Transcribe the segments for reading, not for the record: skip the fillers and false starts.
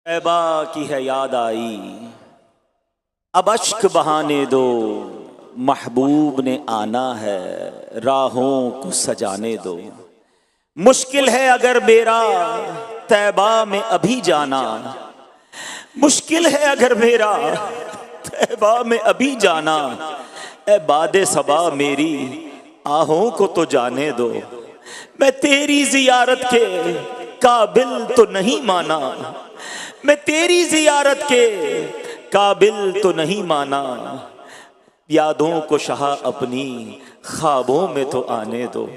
तैबा की है याद आई, अब अश्क बहाने दो, महबूब ने आना है, राहों को सजाने दो। मुश्किल है अगर मेरा तैबा में अभी जाना, मुश्किल है अगर मेरा तैबा में अभी जाना। ए बादे सबा मेरी आहों को तो जाने दो, मैं तेरी जियारत के काबिल तो नहीं माना, मैं तेरी जियारत के काबिल तो नहीं माना। यादों को शाह अपनी ख्वाबों में तो आने दो।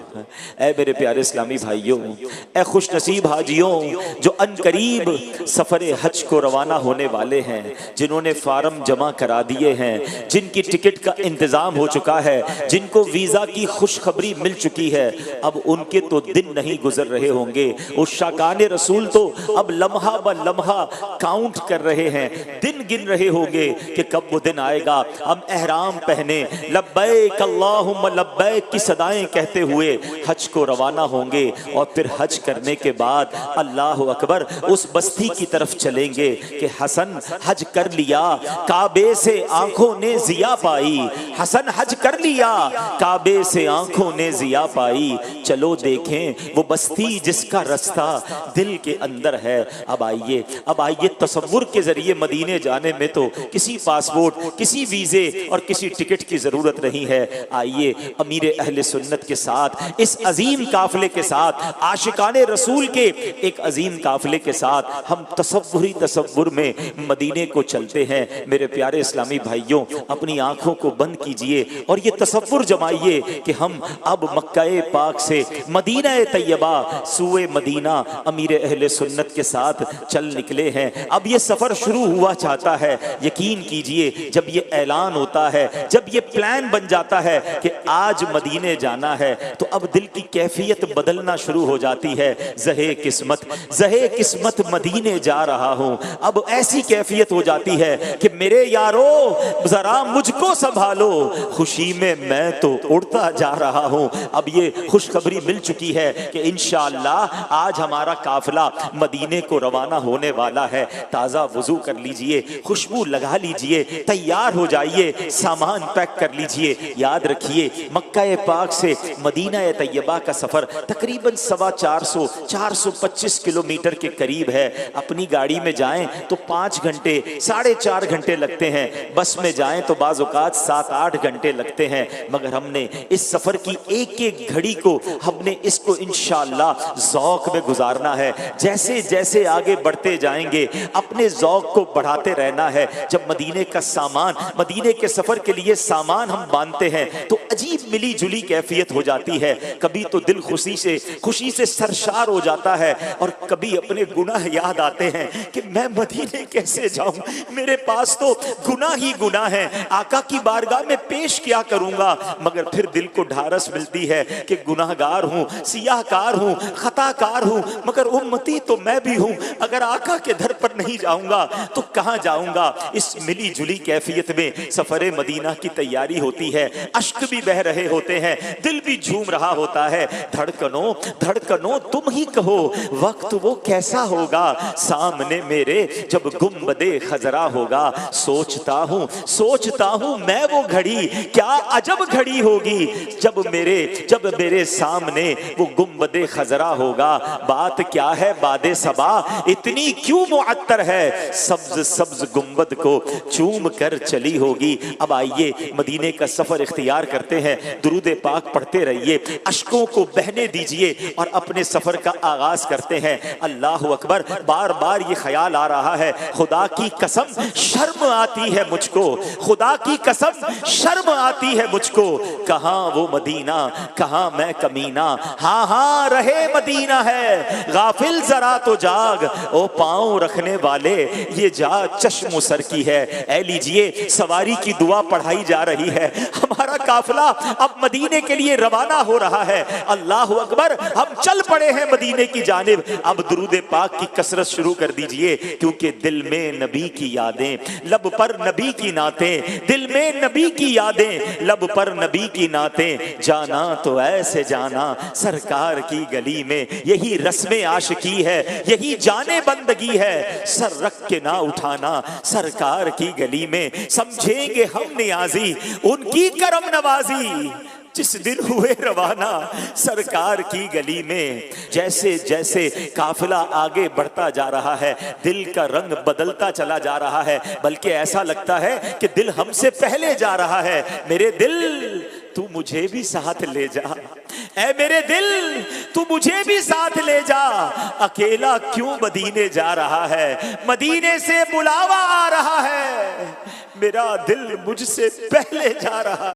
ऐ मेरे प्यारे इस्लामी भाइयों, ऐ खुश नसीब हाजियों जो अनकरीब सफ़र हज को रवाना होने वाले हैं, जिन्होंने फार्म जमा करा दिए हैं, जिनकी टिकट का इंतज़ाम हो चुका है, जिनको वीज़ा की खुशखबरी मिल चुकी है, अब उनके तो दिन नहीं गुजर रहे होंगे। उस शाकाने रसूल तो अब लम्हा ब लम्हा काउंट कर रहे हैं, दिन गिन रहे होंगे कि कब वो दिन आएगा हम एहराम पहने लब्बैक अल्लाहुम्मा लब्बैक की सदाएं कहते हुए हज को रवाना होंगे। और फिर हज करने के बाद अल्लाह अकबर उस बस्ती की तरफ चलेंगे कि हसन हज कर लिया, काबे से आंखों ने जिया पाई। हसन हज कर लिया, काबे से आंखों ने जिया पाई। चलो देखें वो बस्ती जिसका रास्ता दिल के अंदर है। अब आइए तसव्वुर के जरिए मदीने जाने में तो किसी पासपोर्ट, किसी वीजे और किसी टिकट की जरूरत नहीं है। आइए अमीर अहले सुन्नत के साथ, इस अजीम काफिले के साथ, आशिकाने रसूल के एक अजीम काफिले के साथ हम तसव्वुर में मदीने को चलते हैं। मेरे प्यारे इस्लामी भाइयों, अपनी आंखों को बंद कीजिए और ये तसव्वुर जमाइए कि हम अब मक्का पाक से मदीना तैयबा सूए मदीना अमीर अहले सुन्नत के साथ चल निकले हैं। अब ये सफर शुरू हुआ चाहता है। यकीन कीजिए जब ये ऐलान होता है, जब ये प्लान बन जाता है कि आज मदीने जाना है, तो अब दिल की कैफियत बदलना शुरू हो जाती है। ज़हे किस्मत मदीने जा रहा हूं। अब ऐसी कैफियत हो जाती है कि मेरे यारो जरा मुझको संभालो, खुशी में मैं तो उड़ता जा रहा हूं। अब ये खुशखबरी मिल चुकी है कि इंशाअल्लाह आज हमारा काफिला मदीने को रवाना होने वाला है। ताज़ा वुजू कर लीजिए, खुशबू लगा लीजिए, तैयार हो जाइए, सामान पैक कर लीजिए। याद रखिए मक्का पाक से मदीना तैयबा का सफर तकरीबन 425 किलोमीटर के करीब है। अपनी गाड़ी में जाएं तो 5 घंटे 4.5 घंटे लगते हैं, बस में जाएं तो बाज़ औक़ात 7-8 घंटे लगते हैं। मगर हमने इस सफर की एक एक घड़ी को हमने इसको इंशाअल्लाह ज़ौक़ में गुजारना है। जैसे जैसे आगे बढ़ते जाएंगे अपने ज़ौक़ को बढ़ाते रहना है। जब मदीने का सामान, मदीने के सफर के लिए सामान हम बांधते हैं तो अजीब मिली जुली कैफियत हो जाती है। कभी तो दिल खुशी से सरशार हो जाता है और कभी अपने गुनाह याद आते हैं कि मैं मदीने कैसे जाऊं, मेरे पास तो गुनाह ही गुनाह है, आका की बारगाह में पेश क्या करूंगा। मगर फिर दिल को ढारस मिलती है कि गुनाहगार हूं, सियाहकार हूं, खताकार हूं, मगर उम्मती तो मैं भी हूं। अगर आका के दर पर नहीं जाऊंगा तो कहां जाऊंगा। इस मिली जुली कैफियत में सफरे मदीना की तैयारी होती है। अश्क भी बह रहे होते हैं, दिल भी झूम रहा होता है। धड़कनों तुम ही कहो वक्त वो कैसा होगा, सामने मेरे जब गुंबदे खजरा होगा। सोचता हूं मैं वो घड़ी क्या अजब घड़ी होगी, जब मेरे सामने वो गुंबदे खजरा होगा। बात क्या है बादे सबा इतनी क्यों मुअत्तर है, सब्ज गुंबद को चूम कर चली होगी। अब आइए मदीने का सफर इख्तियार करते हैं। दुरूद पाक पढ़ते रहिए, अश्कों को बहने दीजिए और अपने सफर का आगाज करते हैं। अल्लाह अकबर। बार बार ये ख्याल आ रहा है, खुदा की कसम शर्म आती है मुझको, खुदा की कसम शर्म आती है मुझको। कहां वो मदीना, कहां मैं कमीना, हाँ रहे मदीना है, गाफिल जरा तो जाग, ओ पांव रखने वाले ये जा चश्म सर की है। ऐ लीजिए सवारी की दुआ पढ़ाई जा रही है। हमारा काफिला अब मदीने के लिए रवाना हो रहा है। अल्लाह अकबर, हम चल पड़े हैं मदीने की जानिब। अब दुरूद पाक की कसरत शुरू कर दीजिए, क्योंकि दिल में नबी की यादें, लब पर नबी की नातें, दिल में नबी की यादें, लब पर नबी की नातें। जाना तो ऐसे जाना सरकार की गली में, यही रस्में आशिकी है, यही जाने बंदगी है। सर रख के ना उठाना सरकार की गली में, समझेंगे हम नियाजी उनकी करम नवाजी। जिस दिन हुए रवाना सरकार की गली में, जैसे जैसे काफिला आगे बढ़ता जा रहा है, दिल का रंग बदलता चला जा रहा है, बल्कि ऐसा लगता है कि दिल हमसे पहले जा रहा है। मेरे दिल तू मुझे भी साथ ले जा, ऐ मेरे दिल तू मुझे भी साथ ले जा। अकेला क्यों मदीने जा रहा है, मदीने से बुलावा आ रहा है, मेरा दिल मुझसे पहले जा रहा।